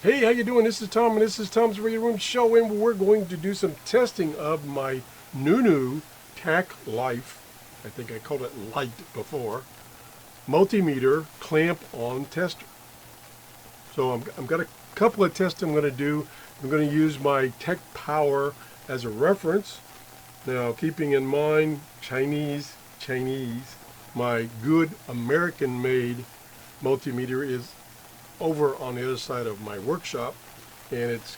Hey, how you doing? This is Tom, and this is Tom's Reading Room Show, and we're going to do some testing of my new TackLife. I think I called it Light before. Multimeter clamp-on tester. So I've got a couple of tests I'm going to do. I'm going to use my Tech Power as a reference. Now, keeping in mind Chinese, my good American-made multimeter is over on the other side of my workshop, and it's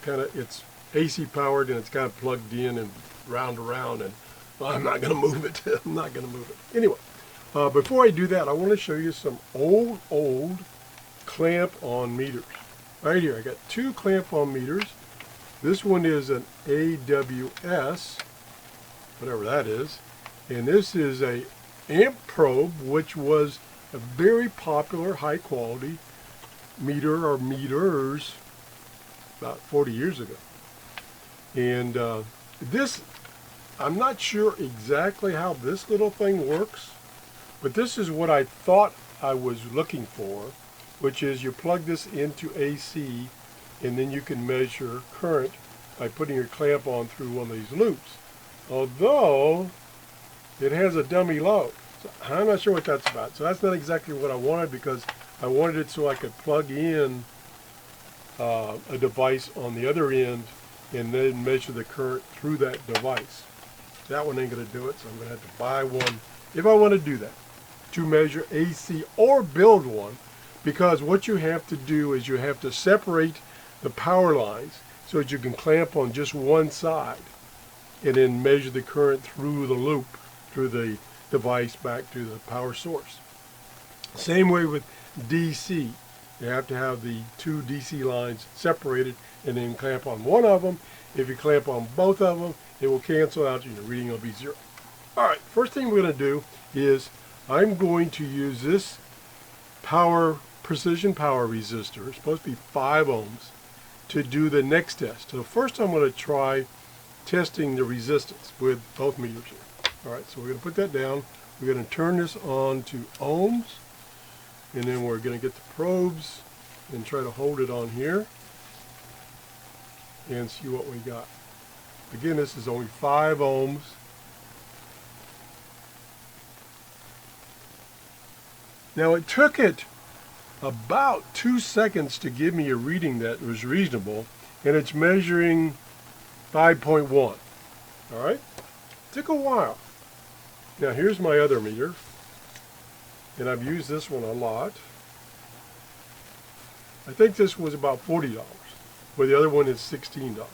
AC powered, and it's kind of plugged in and round around, and well, I'm not going to move it. I'm not going to move it. Anyway, before I do that, I want to show you some old clamp-on meters. Right here, I got two clamp-on meters. This one is an AWS, whatever that is, and this is a amp probe, which was a very popular, high-quality meter or meters about 40 years ago. And this, I'm not sure exactly how this little thing works, but this is what I thought I was looking for, which is you plug this into AC, and then you can measure current by putting your clamp on through one of these loops. Although it has a dummy load, so I'm not sure what that's about. So that's not exactly what I wanted, because I wanted it so I could plug in a device on the other end and then measure the current through that device. That one ain't going to do it, so I'm going to have to buy one if I want to do that, to measure AC, or build one, because what you have to do is you have to separate the power lines so that you can clamp on just one side and then measure the current through the loop, through the device back to the power source. Same way with DC. You have to have the two DC lines separated and then clamp on one of them. If you clamp on both of them, it will cancel out and your reading will be zero. Alright, first thing we're going to do is I'm going to use this precision power resistor. It's supposed to be 5 ohms to do the next test. So first I'm going to try testing the resistance with both meters here. Alright, so we're going to put that down. We're going to turn this on to ohms, and then we're going to get the probes and try to hold it on here and see what we got. Again, this is only 5 ohms. Now, it took it about 2 seconds to give me a reading that was reasonable, and it's measuring 5.1. All right? Took a while. Now, here's my other meter, and I've used this one a lot. I think this was about $40, where the other one is $16.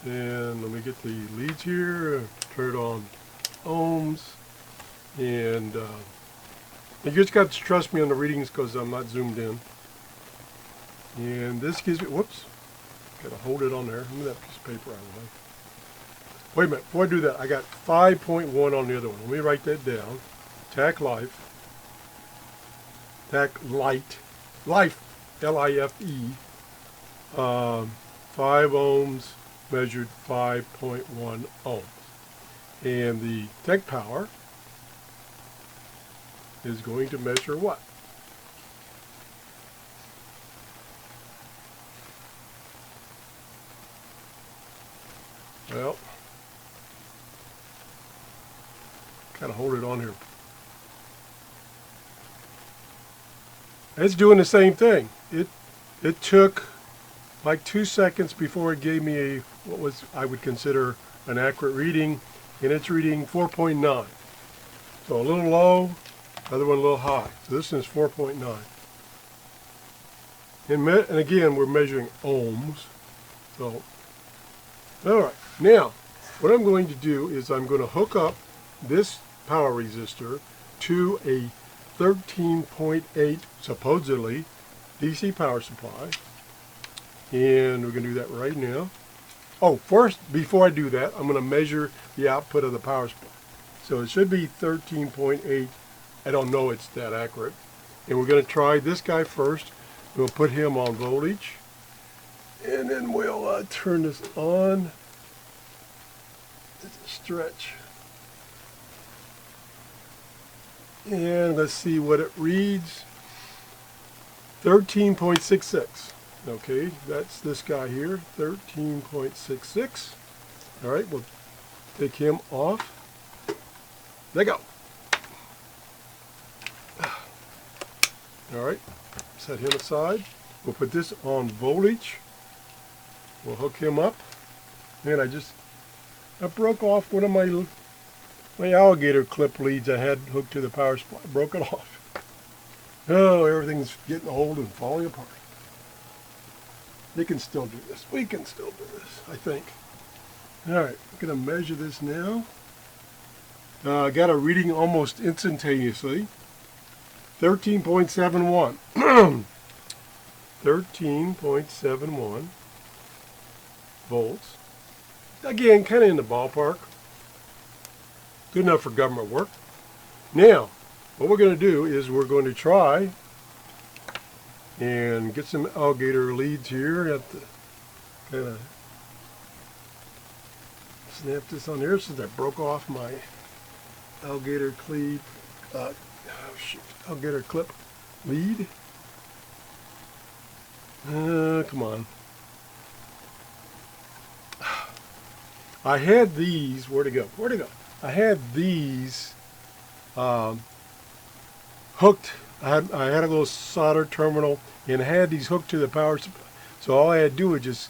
And let me get the leads here, turn it on ohms, and you just got to trust me on the readings because I'm not zoomed in. And this gives me, whoops, got to hold it on there. Move that piece of paper out of the way. Wait a minute, before I do that, I got 5.1 on the other one. Let me write that down. TackLife, Life, L-I-F-E, 5 ohms, measured 5.1 ohms. And the Tech Power is going to measure what? Well, kind of hold it on here. It's doing the same thing. It took like 2 seconds before it gave me what was I would consider an accurate reading, and it's reading 4.9. So a little low, other one a little high. So this is 4.9. And again, we're measuring ohms. So, all right. Now, what I'm going to do is I'm going to hook up this power resistor to a 13.8, supposedly, DC power supply. And we're going to do that right now. Oh, first, before I do that, I'm going to measure the output of the power supply. So it should be 13.8. I don't know it's that accurate. And we're going to try this guy first. We'll put him on voltage. And then we'll turn this on. Stretch. And let's see what it reads. 13.66. Okay, that's this guy here, 13.66. All right, we'll take him off. There you go. All right, set him aside. We'll put this on voltage. We'll hook him up. And I broke off one of my alligator clip leads I had hooked to the power supply. Broke it off. Oh, everything's getting old and falling apart. They can still do this. We can still do this, I think. All right, I'm going to measure this now. I got a reading almost instantaneously. 13.71. 13.71 volts. Again, kind of in the ballpark. Good enough for government work. Now, what we're going to do is we're going to try and get some alligator leads here. At the kind of snap this on here since I broke off my alligator clip. Alligator clip lead. Come on. I had these. Where'd it go? Where'd it go? I had these hooked. I had a little solder terminal and I had these hooked to the power supply. So all I had to do was just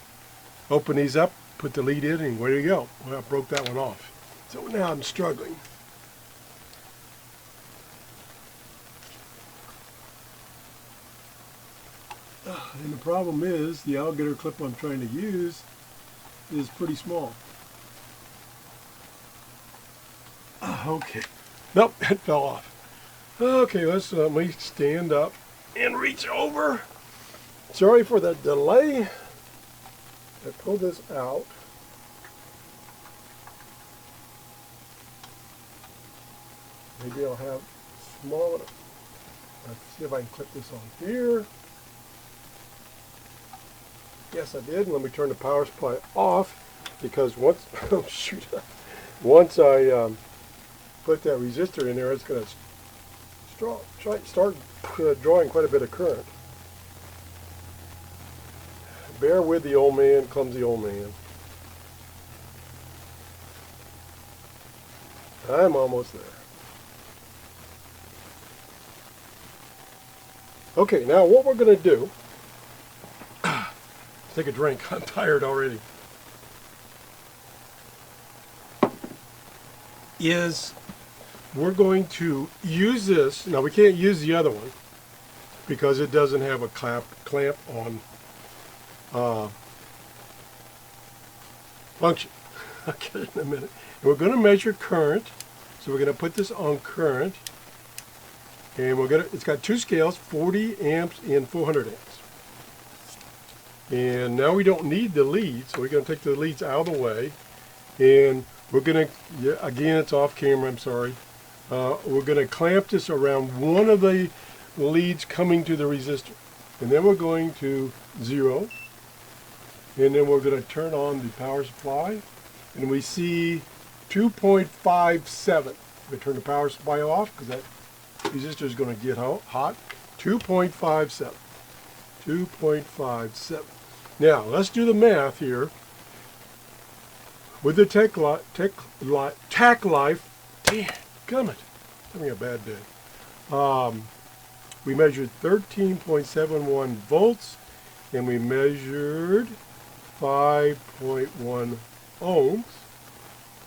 open these up, put the lead in, and where you go? Well, I broke that one off. So now I'm struggling. And the problem is the alligator clip I'm trying to use is pretty small. Okay. Nope, it fell off. Okay, let's let me stand up and reach over. Sorry for the delay. I pulled this out. Maybe I'll have smaller. Let's see if I can clip this on here. Yes, I did. Let me turn the power supply off because once oh shoot, once I put that resistor in there, it's going to start drawing quite a bit of current. Bear with the old man, clumsy old man. I'm almost there. Okay, now what we're going to do, take a drink, I'm tired already, is we're going to use this. Now we can't use the other one because it doesn't have a clamp on function. Okay, in a minute. And we're going to measure current. So we're going to put this on current. And it's got two scales, 40 amps and 400 amps. And now we don't need the leads, so we're going to take the leads out of the way. And we're going to, again, it's off camera, I'm sorry. We're going to clamp this around one of the leads coming to the resistor. And then we're going to 0. And then we're going to turn on the power supply. And we see 2.57. We turn the power supply off because that resistor is going to get hot. 2.57. 2.57. Now, let's do the math here. With the TackLife, damn, come it, having a bad day. We measured 13.71 volts, and we measured 5.1 ohms.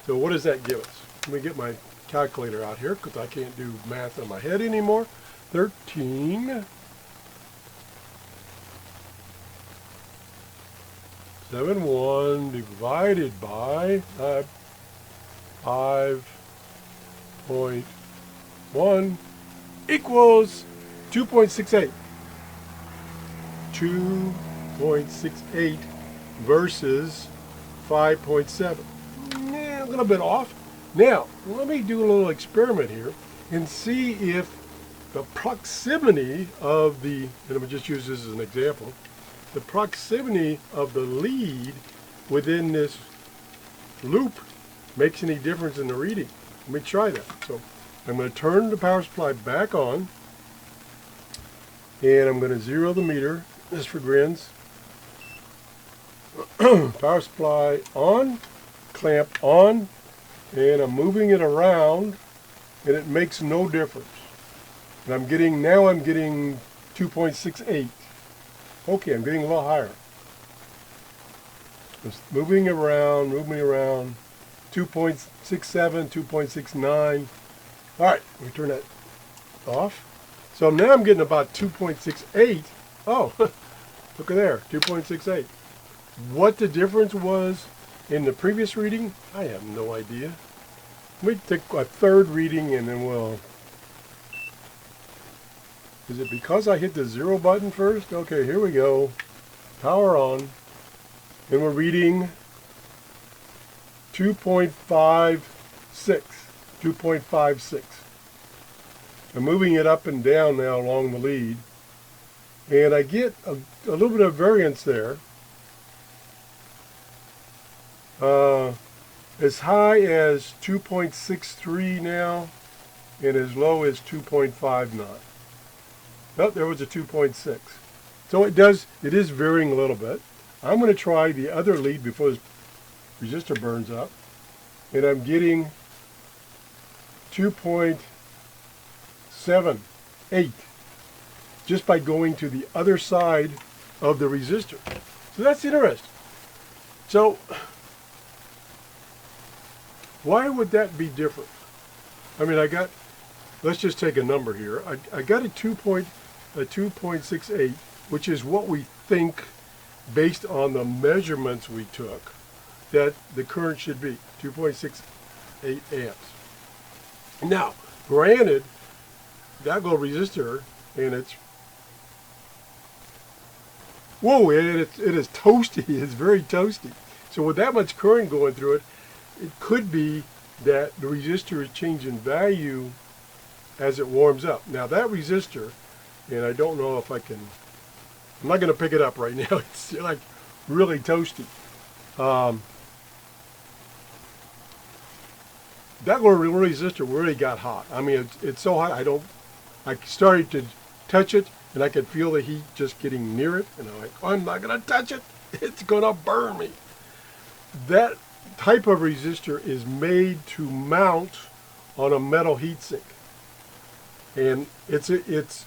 So what does that give us? Let me get my calculator out here because I can't do math in my head anymore. 13.71 divided by 5.1 equals 2.68. 2.68 versus 5.7. A little bit off. Now, let me do a little experiment here and see if the proximity of the, and I'm going to just use this as an example, the proximity of the lead within this loop makes any difference in the reading. Let me try that. So I'm going to turn the power supply back on, and I'm going to zero the meter, just for grins. Power supply on, clamp on, and I'm moving it around, and it makes no difference. And I'm getting 2.68. Okay, I'm getting a little higher. Just moving around, 2.67, 2.69. All right, let me turn that off. So now I'm getting about 2.68. Oh, look at there, 2.68. What the difference was in the previous reading, I have no idea. Let me take a third reading and then we'll... Is it because I hit the 0 button first? Okay, here we go. Power on. And we're reading 2.56. 2.56. I'm moving it up and down now along the lead. And I get a little bit of variance there. As high as 2.63 now, and as low as 2.59. Oh, there was a 2.6. So it is varying a little bit. I'm going to try the other lead before this resistor burns up. And I'm getting 2.78 just by going to the other side of the resistor. So that's interesting. So why would that be different? I mean, let's just take a number here. I got a 2.68, which is what we think, based on the measurements we took, that the current should be 2.68 amps. Now, granted, that little resistor, and it's, whoa, it is toasty. It's very toasty. So with that much current going through it, it could be that the resistor is changing value as it warms up. Now that resistor, and I don't know if I can, I'm not going to pick it up right now. It's like really toasty. That little resistor really got hot. I mean, it's so hot, I started to touch it, and I could feel the heat just getting near it, and I'm like, I'm not going to touch it. It's going to burn me. That type of resistor is made to mount on a metal heatsink. And it's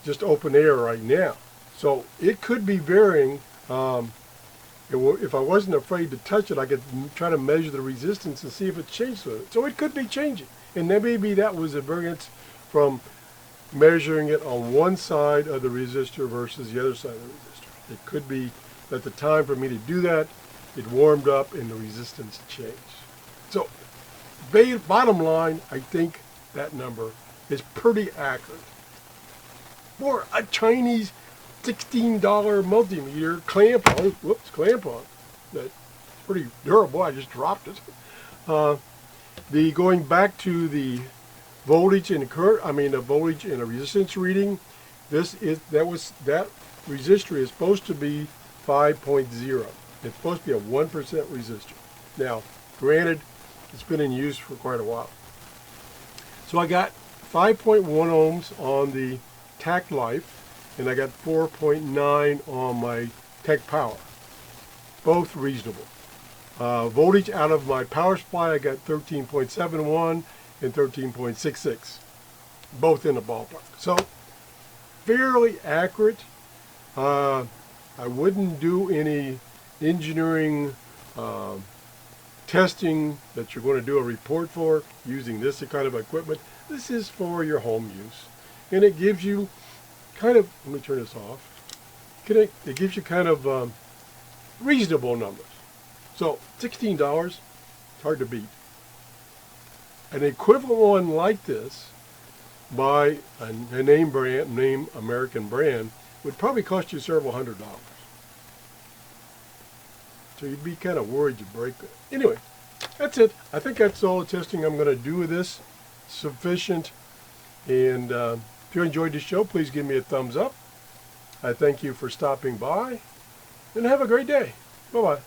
just open air right now. So it could be varying. If I wasn't afraid to touch it, I could try to measure the resistance and see if it changed with it. So it could be changing. And then maybe that was a variance from measuring it on one side of the resistor versus the other side of the resistor. It could be that the time for me to do that, it warmed up and the resistance changed. So bottom line, I think that number is pretty accurate. For a Chinese $16 multimeter clamp-on, that's pretty durable. I just dropped it. Going back to the voltage and current, the voltage and a resistance reading, that resistor is supposed to be 5.0. It's supposed to be a 1% resistor. Now, granted, it's been in use for quite a while. So I got 5.1 ohms on the TackLife, and I got 4.9 on my Tech Power. Both reasonable. Voltage out of my power supply, I got 13.71 and 13.66. Both in the ballpark. So, fairly accurate. I wouldn't do any engineering testing that you're going to do a report for using this kind of equipment. This is for your home use. And it gives you kind of, let me turn this off. It gives you kind of reasonable numbers. So $16, it's hard to beat. An equivalent one like this by a name American brand would probably cost you several $100s. So you'd be kind of worried you break it. Anyway, that's it. I think that's all the testing I'm going to do with this. Sufficient. And if you enjoyed this show, please give me a thumbs up. I thank you for stopping by. And have a great day. Bye-bye.